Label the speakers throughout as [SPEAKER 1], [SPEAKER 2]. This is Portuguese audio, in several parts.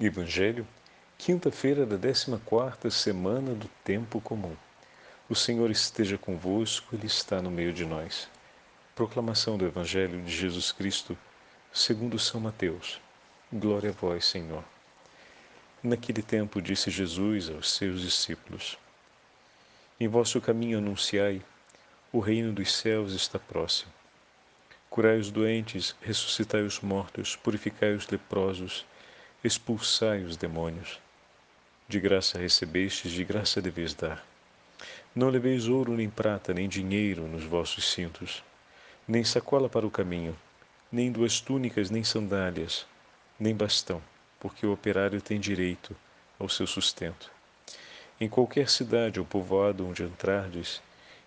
[SPEAKER 1] Evangelho, quinta-feira da 14ª semana do Tempo Comum. O Senhor esteja convosco, Ele está no meio de nós. Proclamação do Evangelho de Jesus Cristo, segundo São Mateus. Glória a vós, Senhor. Naquele tempo disse Jesus aos seus discípulos: Em vosso caminho anunciai, o reino dos céus está próximo. Curai os doentes, ressuscitai os mortos, purificai os leprosos, expulsai os demônios. De graça recebestes, de graça deveis dar. Não leveis ouro nem prata, nem dinheiro nos vossos cintos, nem sacola para o caminho, nem duas túnicas, nem sandálias, nem bastão, porque o operário tem direito ao seu sustento. Em qualquer cidade ou povoado onde entrardes,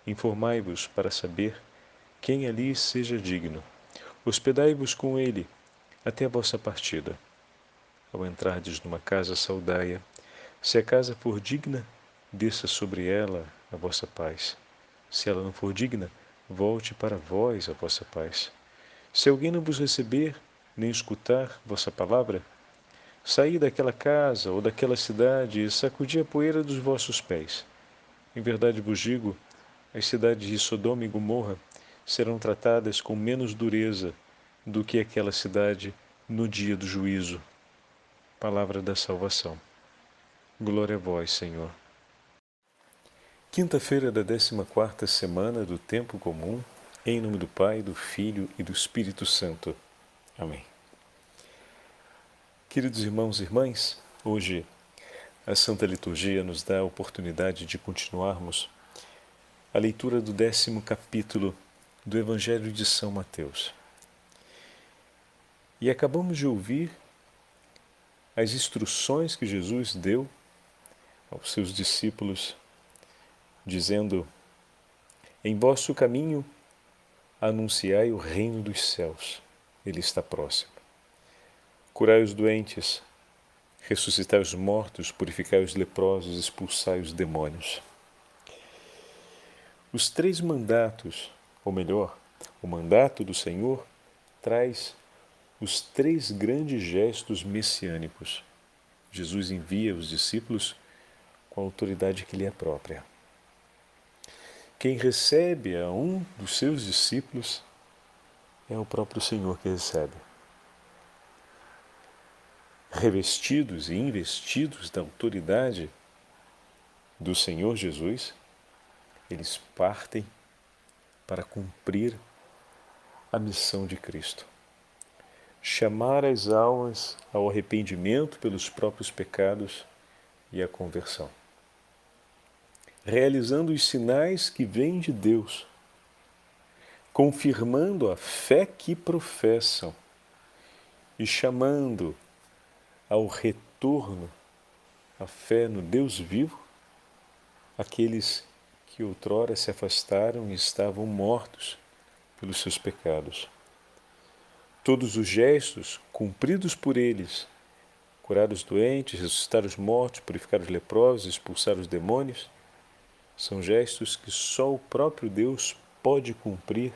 [SPEAKER 1] informai-vos para saber quem ali seja digno. Hospedai-vos com ele até a vossa partida. Ao entrardes numa casa, saudai-a. Se a casa for digna, desça sobre ela a vossa paz. Se ela não for digna, volte para vós a vossa paz. Se alguém não vos receber, nem escutar vossa palavra, saí daquela casa ou daquela cidade e sacudi a poeira dos vossos pés. Em verdade vos digo, as cidades de Sodoma e Gomorra serão tratadas com menos dureza do que aquela cidade no dia do juízo. Palavra da salvação. Glória a vós, Senhor. Quinta-feira da 14ª semana do Tempo Comum, em nome do Pai, do Filho e do Espírito Santo. Amém. Queridos irmãos e irmãs, hoje a Santa Liturgia nos dá a oportunidade de continuarmos a leitura do 10º capítulo do Evangelho de São Mateus. E acabamos de ouvir as instruções que Jesus deu aos seus discípulos, dizendo: Em vosso caminho anunciai o reino dos céus, ele está próximo. Curai os doentes, ressuscitai os mortos, purificai os leprosos, expulsai os demônios. Os três mandatos, ou melhor, o mandato do Senhor traz os três grandes gestos messiânicos. Jesus envia os discípulos com a autoridade que lhe é própria. Quem recebe a um dos seus discípulos é o próprio Senhor que recebe. Revestidos e investidos da autoridade do Senhor Jesus, eles partem para cumprir a missão de Cristo. Chamar as almas ao arrependimento pelos próprios pecados e à conversão. Realizando os sinais que vêm de Deus, confirmando a fé que professam e chamando ao retorno à fé no Deus vivo aqueles que outrora se afastaram e estavam mortos pelos seus pecados. Todos os gestos cumpridos por eles, curar os doentes, ressuscitar os mortos, purificar os leprosos, expulsar os demônios, são gestos que só o próprio Deus pode cumprir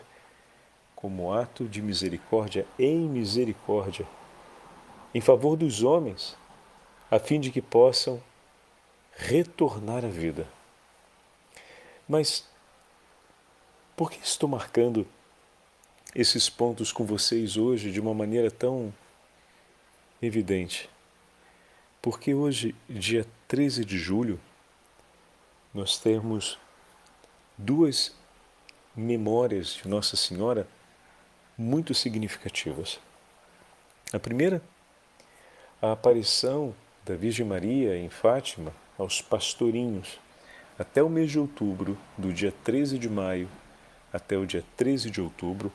[SPEAKER 1] como ato de misericórdia em misericórdia, em favor dos homens, a fim de que possam retornar à vida. Mas por que estou marcando esses pontos com vocês hoje de uma maneira tão evidente? Porque hoje, dia 13 de julho, nós temos duas memórias de Nossa Senhora muito significativas. A primeira, a aparição da Virgem Maria em Fátima aos pastorinhos. Até o mês de outubro, do dia 13 de maio até o dia 13 de outubro,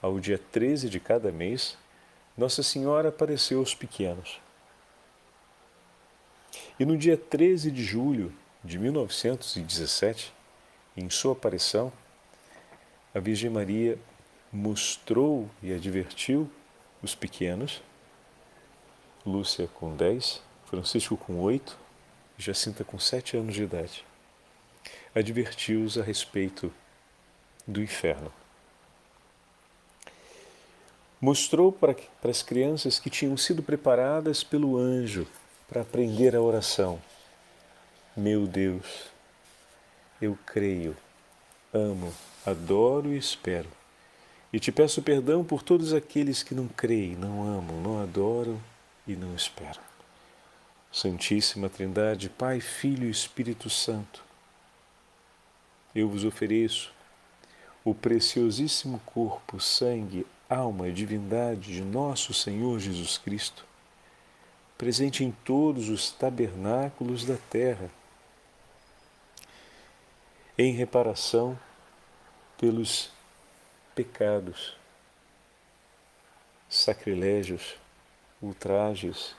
[SPEAKER 1] ao dia 13 de cada mês, Nossa Senhora apareceu aos pequenos. E no dia 13 de julho de 1917, em sua aparição, a Virgem Maria mostrou e advertiu os pequenos, Lúcia com 10, Francisco com 8, Jacinta com 7 anos de idade. Advertiu-os a respeito do inferno. Mostrou para as crianças que tinham sido preparadas pelo anjo para aprender a oração. Meu Deus, eu creio, amo, adoro e espero. E te peço perdão por todos aqueles que não creem, não amam, não adoram e não esperam. Santíssima Trindade, Pai, Filho e Espírito Santo, eu vos ofereço o preciosíssimo corpo, sangue, alma e divindade de nosso Senhor Jesus Cristo, presente em todos os tabernáculos da terra, em reparação pelos pecados, sacrilégios, ultrajes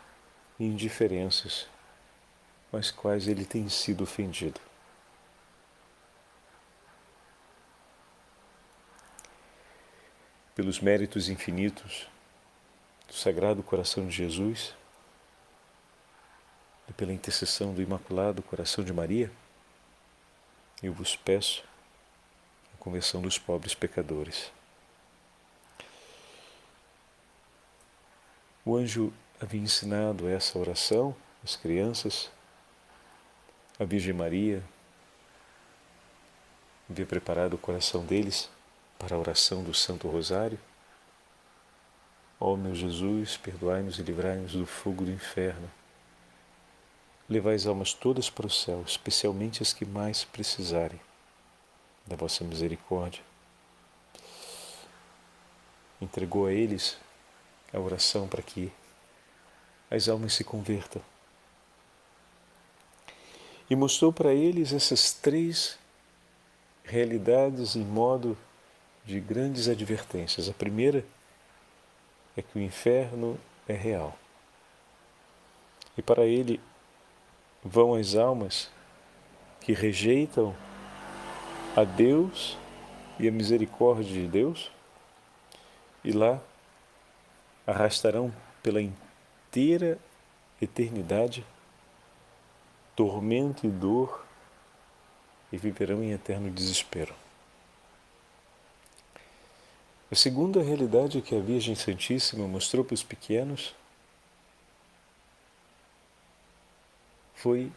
[SPEAKER 1] e indiferenças com as quais ele tem sido ofendido. Pelos méritos infinitos do Sagrado Coração de Jesus e pela intercessão do Imaculado Coração de Maria, eu vos peço a conversão dos pobres pecadores. O anjo havia ensinado essa oração às crianças, a Virgem Maria havia preparado o coração deles para a oração do Santo Rosário. Ó meu Jesus, perdoai-nos e livrai-nos do fogo do inferno. Levai as almas todas para o céu, especialmente as que mais precisarem da vossa misericórdia. Entregou a eles a oração para que as almas se convertam. E mostrou para eles essas três realidades em modo de grandes advertências. A primeira é que o inferno é real. E para ele vão as almas que rejeitam a Deus e a misericórdia de Deus, e lá arrastarão pela inteira eternidade tormento e dor e viverão em eterno desespero. A segunda realidade que a Virgem Santíssima mostrou para os pequenos foi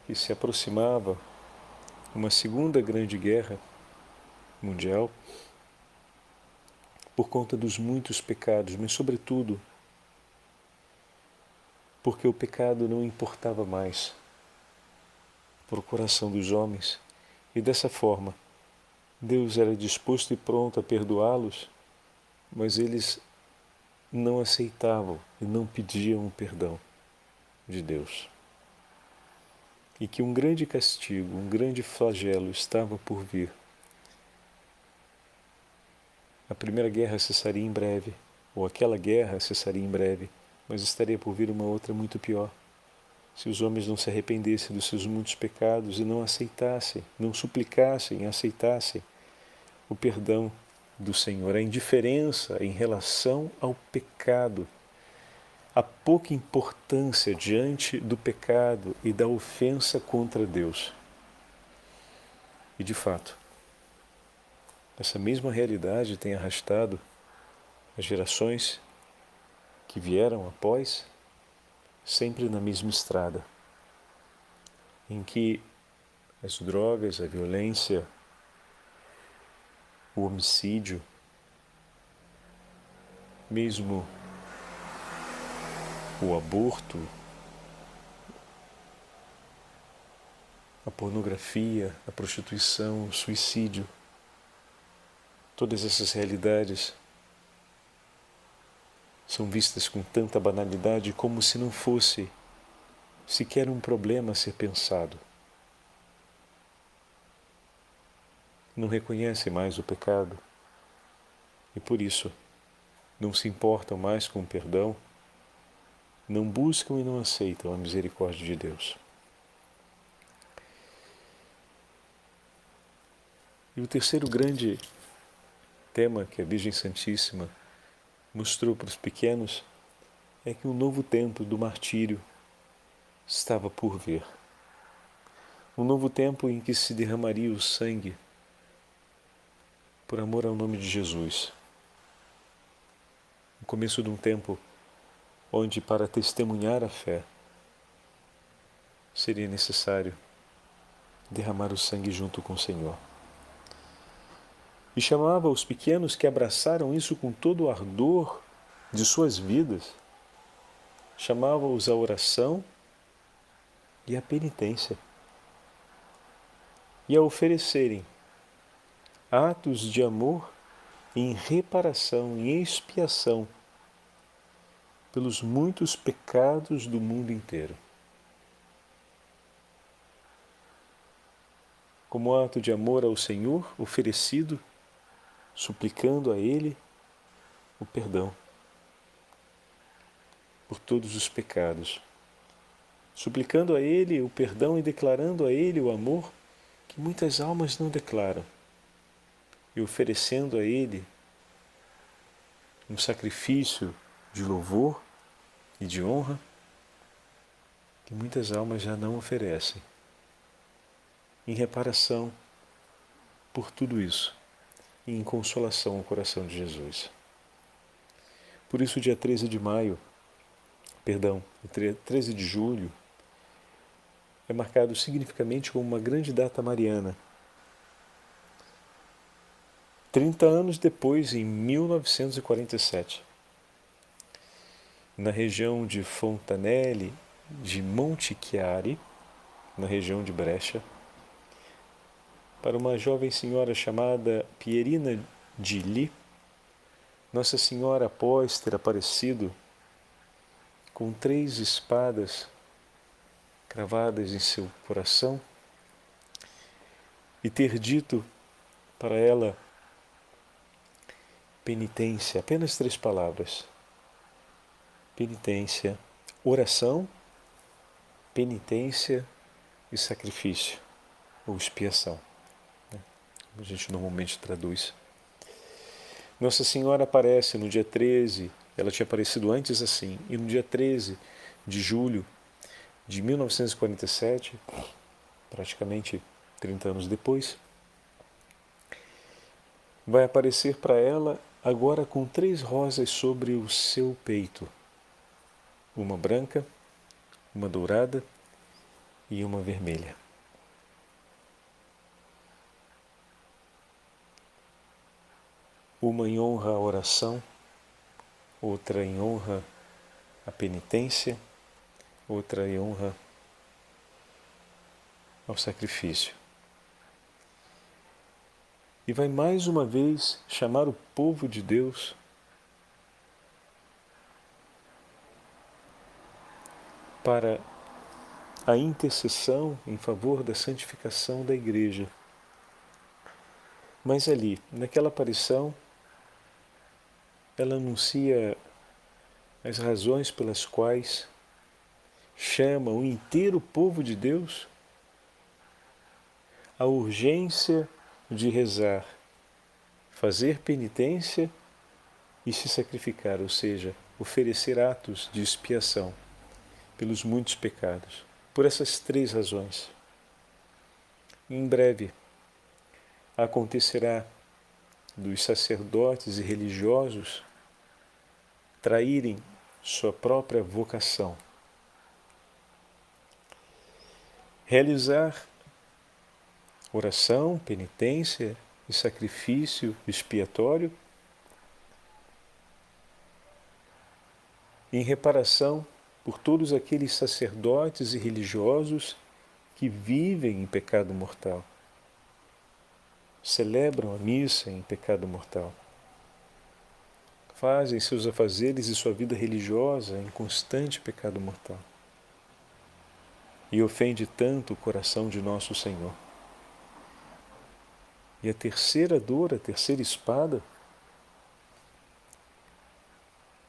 [SPEAKER 1] que se aproximava uma segunda grande guerra mundial por conta dos muitos pecados, mas sobretudo porque o pecado não importava mais para o coração dos homens e dessa forma Deus era disposto e pronto a perdoá-los, mas eles não aceitavam e não pediam o perdão de Deus. E que um grande castigo, um grande flagelo estava por vir. A primeira guerra cessaria em breve, ou aquela guerra cessaria em breve, mas estaria por vir uma outra muito pior. Se os homens não se arrependessem dos seus muitos pecados e não aceitassem, não suplicassem, aceitassem o perdão do Senhor, a indiferença em relação ao pecado, a pouca importância diante do pecado e da ofensa contra Deus. E de fato, essa mesma realidade tem arrastado as gerações que vieram após, sempre na mesma estrada, em que as drogas, a violência, o homicídio, mesmo o aborto, a pornografia, a prostituição, o suicídio, todas essas realidades são vistas com tanta banalidade como se não fosse sequer um problema a ser pensado. Não reconhecem mais o pecado e por isso não se importam mais com o perdão, não buscam e não aceitam a misericórdia de Deus. E o terceiro grande tema que a Virgem Santíssima mostrou para os pequenos é que um novo tempo do martírio estava por vir. Um novo tempo em que se derramaria o sangue por amor ao nome de Jesus. O começo de um tempo onde para testemunhar a fé seria necessário derramar o sangue junto com o Senhor. E chamava os pequenos que abraçaram isso com todo o ardor de suas vidas, chamava-os à oração e à penitência, e a oferecerem atos de amor em reparação, em expiação pelos muitos pecados do mundo inteiro. Como ato de amor ao Senhor, oferecido, suplicando a Ele o perdão por todos os pecados, suplicando a Ele o perdão e declarando a Ele o amor que muitas almas não declaram, e oferecendo a Ele um sacrifício de louvor e de honra que muitas almas já não oferecem, em reparação por tudo isso e em consolação ao coração de Jesus. Por isso, dia 13 de julho, é marcado significativamente como uma grande data mariana. 30 anos depois, em 1947, na região de Fontanelle de Montichiari, na região de Brescia, para uma jovem senhora chamada Pierina Gilli, Nossa Senhora, após ter aparecido com 3 espadas cravadas em seu coração e ter dito para ela penitência, apenas 3 palavras: penitência, oração, penitência e sacrifício, ou expiação, como a gente normalmente traduz. Nossa Senhora aparece no dia 13, ela tinha aparecido antes assim, e no dia 13 de julho de 1947, praticamente 30 anos depois, vai aparecer para ela agora com 3 rosas sobre o seu peito, uma branca, uma dourada e uma vermelha. Uma em honra à oração, outra em honra à penitência, outra em honra ao sacrifício. E vai mais uma vez chamar o povo de Deus para a intercessão em favor da santificação da Igreja. Mas ali, naquela aparição, ela anuncia as razões pelas quais chama o inteiro povo de Deus à urgência de rezar, fazer penitência e se sacrificar, ou seja, oferecer atos de expiação pelos muitos pecados. Por essas 3 razões. Em breve acontecerá dos sacerdotes e religiosos traírem sua própria vocação. Realizar oração, penitência e sacrifício expiatório em reparação por todos aqueles sacerdotes e religiosos que vivem em pecado mortal, celebram a missa em pecado mortal, fazem seus afazeres e sua vida religiosa em constante pecado mortal, e ofende tanto o coração de nosso Senhor. E a terceira dor, a terceira espada,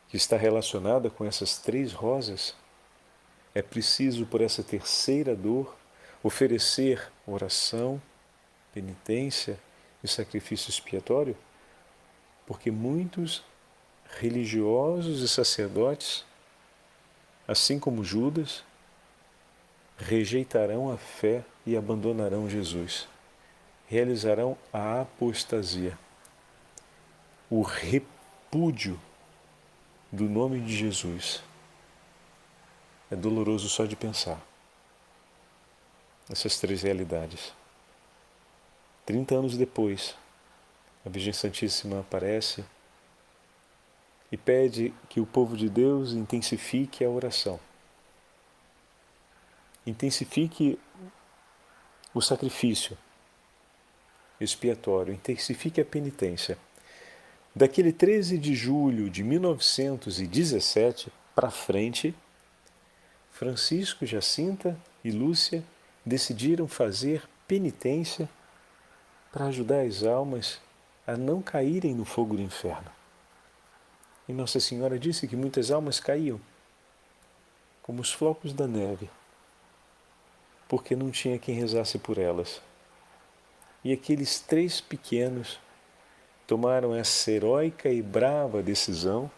[SPEAKER 1] que está relacionada com essas 3 rosas, é preciso, por essa terceira dor, oferecer oração, penitência e sacrifício expiatório, porque muitos religiosos e sacerdotes, assim como Judas, rejeitarão a fé e abandonarão Jesus. Realizarão a apostasia, o repúdio do nome de Jesus É doloroso só de pensar nessas três realidades. 30 anos depois, a Virgem Santíssima aparece e pede que o povo de Deus intensifique a oração. Intensifique o sacrifício expiatório, intensifique a penitência. Daquele 13 de julho de 1917 para frente, Francisco, Jacinta e Lúcia decidiram fazer penitência para ajudar as almas a não caírem no fogo do inferno. E Nossa Senhora disse que muitas almas caíam, como os flocos da neve, porque não tinha quem rezasse por elas. E aqueles três pequenos tomaram essa heróica e brava decisão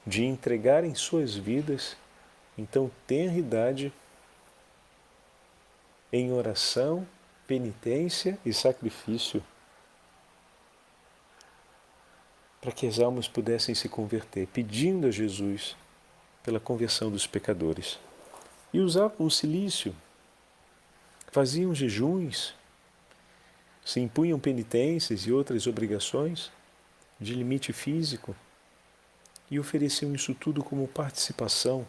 [SPEAKER 1] de entregarem suas vidas, em tão tenra idade, em oração, penitência e sacrifício, para que as almas pudessem se converter, pedindo a Jesus pela conversão dos pecadores. E usavam o cilício, faziam jejuns, se impunham penitências e outras obrigações de limite físico e ofereciam isso tudo como participação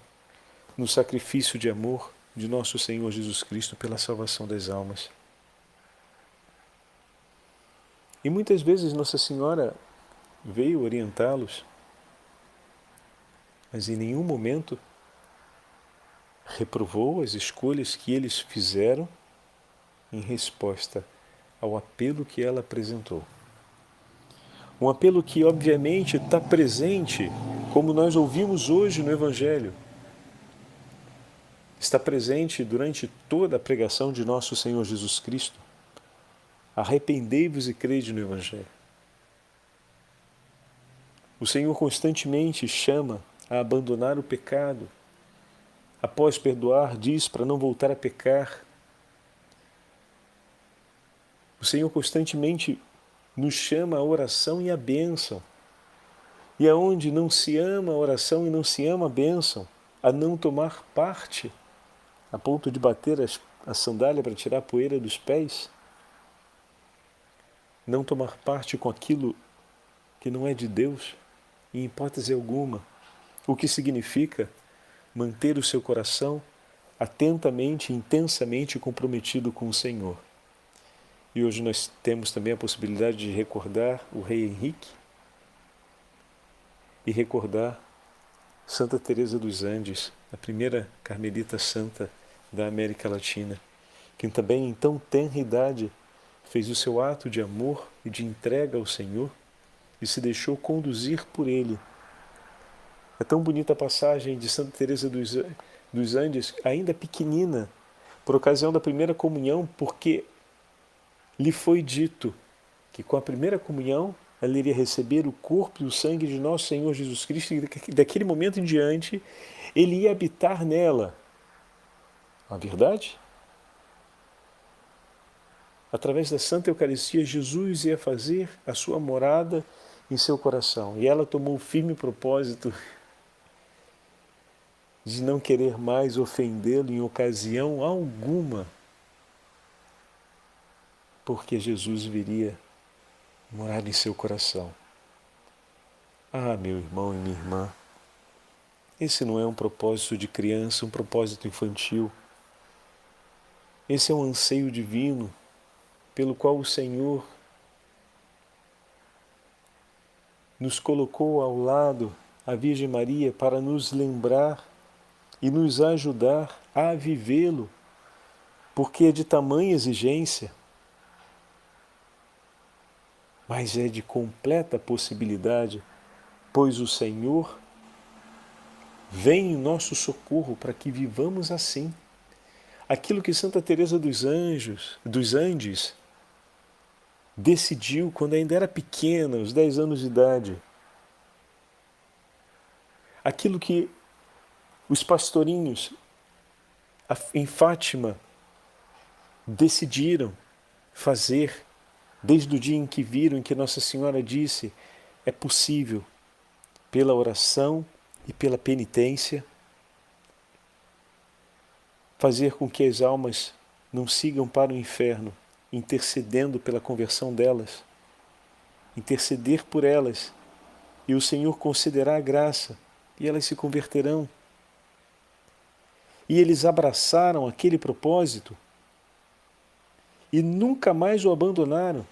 [SPEAKER 1] no sacrifício de amor de nosso Senhor Jesus Cristo pela salvação das almas. E muitas vezes Nossa Senhora veio orientá-los, mas em nenhum momento reprovou as escolhas que eles fizeram em resposta ao apelo que ela apresentou. Um apelo que obviamente está presente, como nós ouvimos hoje no Evangelho. Está presente durante toda a pregação de nosso Senhor Jesus Cristo. Arrependei-vos e crede no Evangelho. O Senhor constantemente chama a abandonar o pecado. Após perdoar, diz para não voltar a pecar. O Senhor constantemente nos chama a oração e a bênção. E aonde não se ama a oração e não se ama a bênção, a não tomar parte, a ponto de bater a sandália para tirar a poeira dos pés, não tomar parte com aquilo que não é de Deus, em hipótese alguma, o que significa manter o seu coração atentamente, intensamente comprometido com o Senhor. E hoje nós temos também a possibilidade de recordar o rei Henrique e recordar Santa Teresa dos Andes, a primeira carmelita santa da América Latina, que também em tão tenra idade fez o seu ato de amor e de entrega ao Senhor e se deixou conduzir por Ele. É tão bonita a passagem de Santa Teresa dos Andes, ainda pequenina, por ocasião da primeira comunhão, porque lhe foi dito que com a primeira comunhão ela iria receber o corpo e o sangue de nosso Senhor Jesus Cristo e daquele momento em diante Ele ia habitar nela. Não é verdade? Através da Santa Eucaristia, Jesus ia fazer a sua morada em seu coração. E ela tomou o firme propósito de não querer mais ofendê-lo em ocasião alguma, porque Jesus viria morar em seu coração. Ah, meu irmão e minha irmã, esse não é um propósito de criança, um propósito infantil. Esse é um anseio divino pelo qual o Senhor nos colocou ao lado a Virgem Maria para nos lembrar e nos ajudar a vivê-lo, porque é de tamanha exigência, mas é de completa possibilidade, pois o Senhor vem em nosso socorro para que vivamos assim. Aquilo que Santa Teresa dos Andes, decidiu quando ainda era pequena, aos 10 anos de idade. Aquilo que os pastorinhos em Fátima decidiram fazer desde o dia em que viram, em que Nossa Senhora disse: é possível, pela oração e pela penitência, fazer com que as almas não sigam para o inferno, intercedendo pela conversão delas, interceder por elas, e o Senhor concederá a graça, e elas se converterão. E eles abraçaram aquele propósito e nunca mais o abandonaram.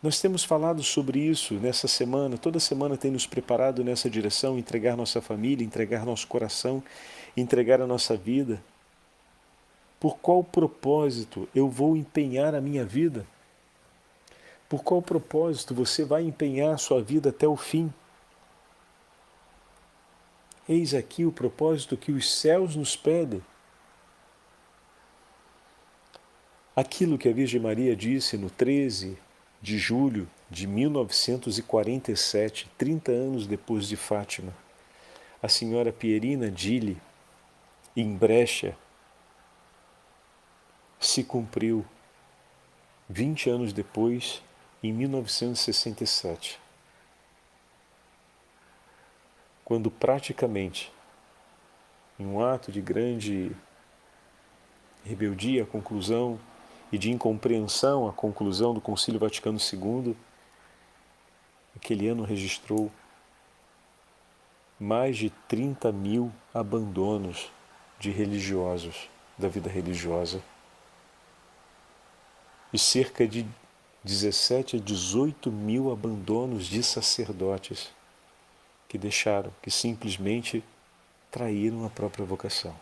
[SPEAKER 1] Nós temos falado sobre isso nessa semana, toda semana tem nos preparado nessa direção, entregar nossa família, entregar nosso coração, entregar a nossa vida. Por qual propósito eu vou empenhar a minha vida? Por qual propósito você vai empenhar a sua vida até o fim? Eis aqui o propósito que os céus nos pedem. Aquilo que a Virgem Maria disse no 13 de julho de 1947, 30 anos depois de Fátima, a senhora Pierina Gili, em Brecha, se cumpriu 20 anos depois, em 1967, quando praticamente, em um ato de grande rebeldia à conclusão e de incompreensão à conclusão do Concílio Vaticano II, aquele ano registrou mais de 30 mil abandonos de religiosos, da vida religiosa, e cerca de 17 a 18 mil abandonos de sacerdotes que deixaram, que simplesmente traíram a própria vocação.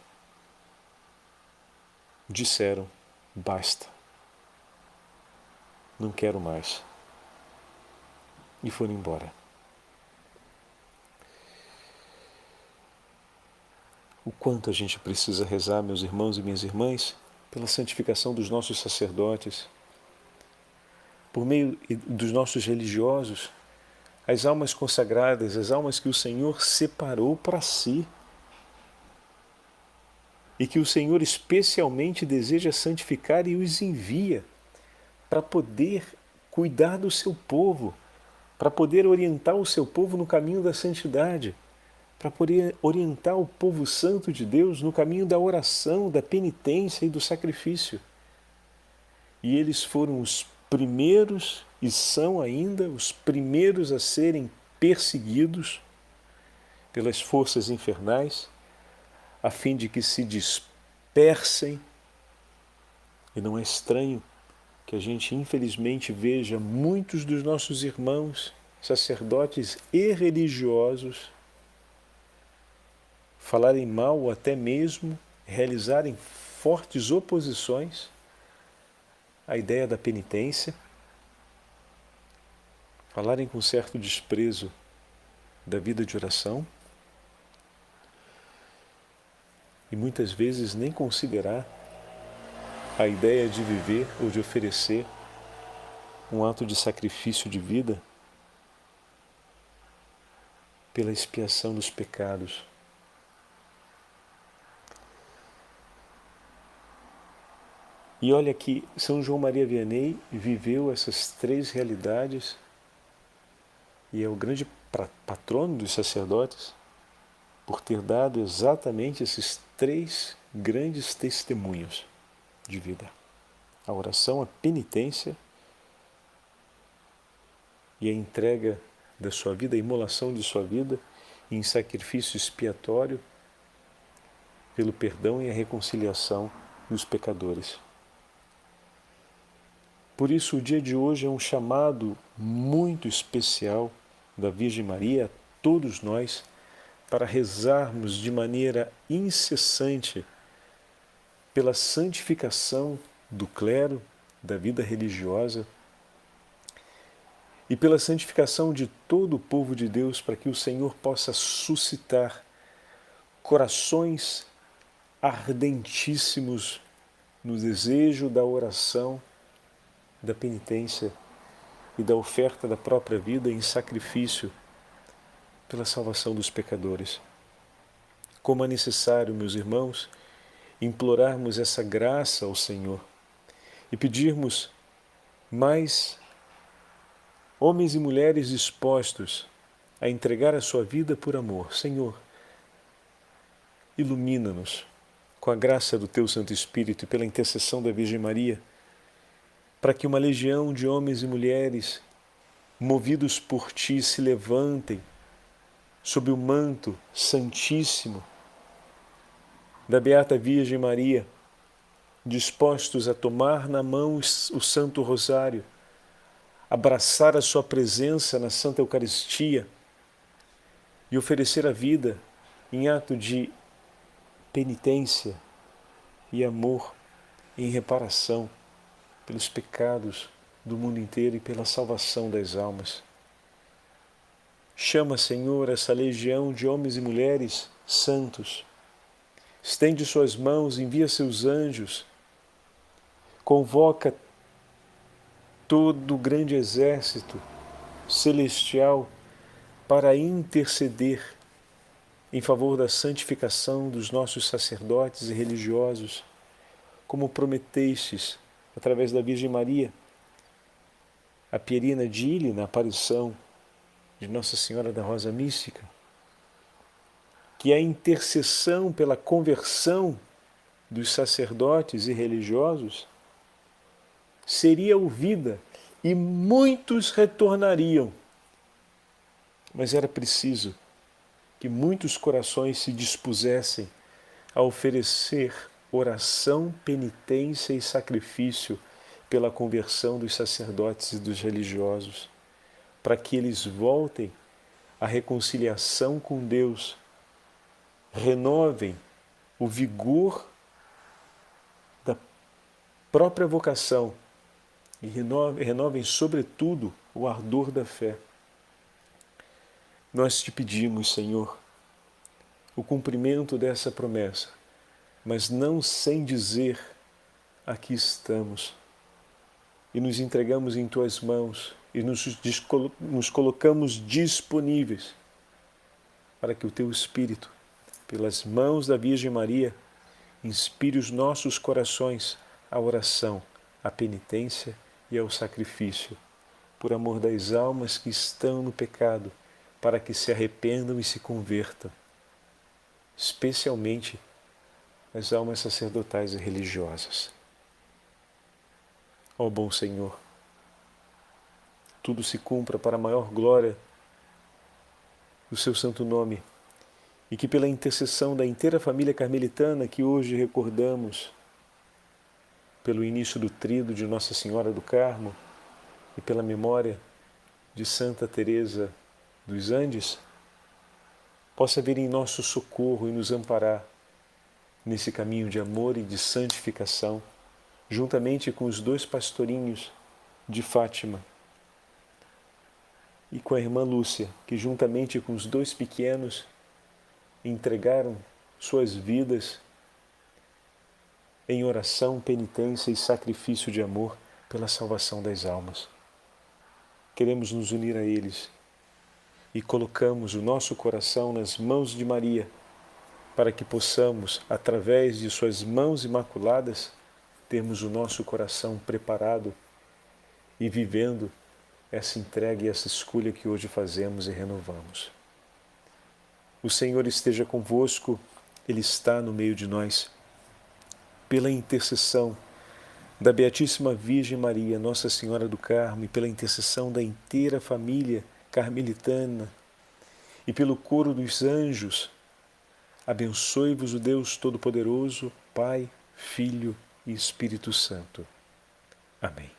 [SPEAKER 1] Disseram, basta, não quero mais, e foram embora. O quanto a gente precisa rezar, meus irmãos e minhas irmãs, pela santificação dos nossos sacerdotes, por meio dos nossos religiosos, as almas consagradas, as almas que o Senhor separou para si e que o Senhor especialmente deseja santificar e os envia para poder cuidar do seu povo, para poder orientar o seu povo no caminho da santidade, para poder orientar o povo santo de Deus no caminho da oração, da penitência e do sacrifício. E eles foram os primeiros e são ainda os primeiros a serem perseguidos pelas forças infernais, a fim de que se dispersem. E não é estranho que a gente infelizmente veja muitos dos nossos irmãos, sacerdotes e religiosos, falarem mal ou até mesmo realizarem fortes oposições à ideia da penitência, falarem com certo desprezo da vida de oração e muitas vezes nem considerar a ideia de viver ou de oferecer um ato de sacrifício de vida pela expiação dos pecados. E olha que São João Maria Vianney viveu essas três realidades e é o grande patrono dos sacerdotes por ter dado exatamente esses três grandes testemunhos de vida: a oração, a penitência e a entrega da sua vida, a imolação de sua vida em sacrifício expiatório pelo perdão e a reconciliação dos pecadores. Por isso, o dia de hoje é um chamado muito especial da Virgem Maria a todos nós para rezarmos de maneira incessante pela santificação do clero, da vida religiosa e pela santificação de todo o povo de Deus, para que o Senhor possa suscitar corações ardentíssimos no desejo da oração, da penitência e da oferta da própria vida em sacrifício pela salvação dos pecadores. Como é necessário, meus irmãos, implorarmos essa graça ao Senhor e pedirmos mais homens e mulheres dispostos a entregar a sua vida por amor. Senhor, ilumina-nos com a graça do Teu Santo Espírito e pela intercessão da Virgem Maria, para que uma legião de homens e mulheres, movidos por Ti, se levantem sob o manto santíssimo da Beata Virgem Maria, dispostos a tomar na mão o Santo Rosário, abraçar a sua presença na Santa Eucaristia e oferecer a vida em ato de penitência e amor em reparação pelos pecados do mundo inteiro e pela salvação das almas. Chama, Senhor, essa legião de homens e mulheres santos. Estende suas mãos, envia seus anjos, convoca todo o grande exército celestial para interceder em favor da santificação dos nossos sacerdotes e religiosos, como prometestes através da Virgem Maria, a Pierina Dille, na aparição de Nossa Senhora da Rosa Mística, que a intercessão pela conversão dos sacerdotes e religiosos seria ouvida e muitos retornariam. Mas era preciso que muitos corações se dispusessem a oferecer oração, penitência e sacrifício pela conversão dos sacerdotes e dos religiosos, para que eles voltem à reconciliação com Deus, renovem o vigor da própria vocação e renovem, sobretudo, o ardor da fé. Nós te pedimos, Senhor, o cumprimento dessa promessa, mas não sem dizer: aqui estamos, e nos entregamos em Tuas mãos, e nos colocamos disponíveis para que o Teu Espírito, pelas mãos da Virgem Maria, inspire os nossos corações à oração, à penitência e ao sacrifício, por amor das almas que estão no pecado, para que se arrependam e se convertam, especialmente as almas sacerdotais e religiosas. Ó bom Senhor, tudo se cumpra para a maior glória do Seu santo nome, e que pela intercessão da inteira família carmelitana que hoje recordamos, pelo início do tríduo de Nossa Senhora do Carmo e pela memória de Santa Teresa dos Andes, possa vir em nosso socorro e nos amparar nesse caminho de amor e de santificação, juntamente com os 2 pastorinhos de Fátima e com a irmã Lúcia, que juntamente com os 2 pequenos entregaram suas vidas em oração, penitência e sacrifício de amor pela salvação das almas. Queremos nos unir a eles e colocamos o nosso coração nas mãos de Maria, para que possamos, através de suas mãos imaculadas, termos o nosso coração preparado e vivendo essa entrega e essa escolha que hoje fazemos e renovamos. O Senhor esteja convosco, Ele está no meio de nós. Pela intercessão da Beatíssima Virgem Maria, Nossa Senhora do Carmo, e pela intercessão da inteira família carmelitana, e pelo coro dos anjos, abençoe-vos o Deus Todo-Poderoso, Pai, Filho e Espírito Santo. Amém.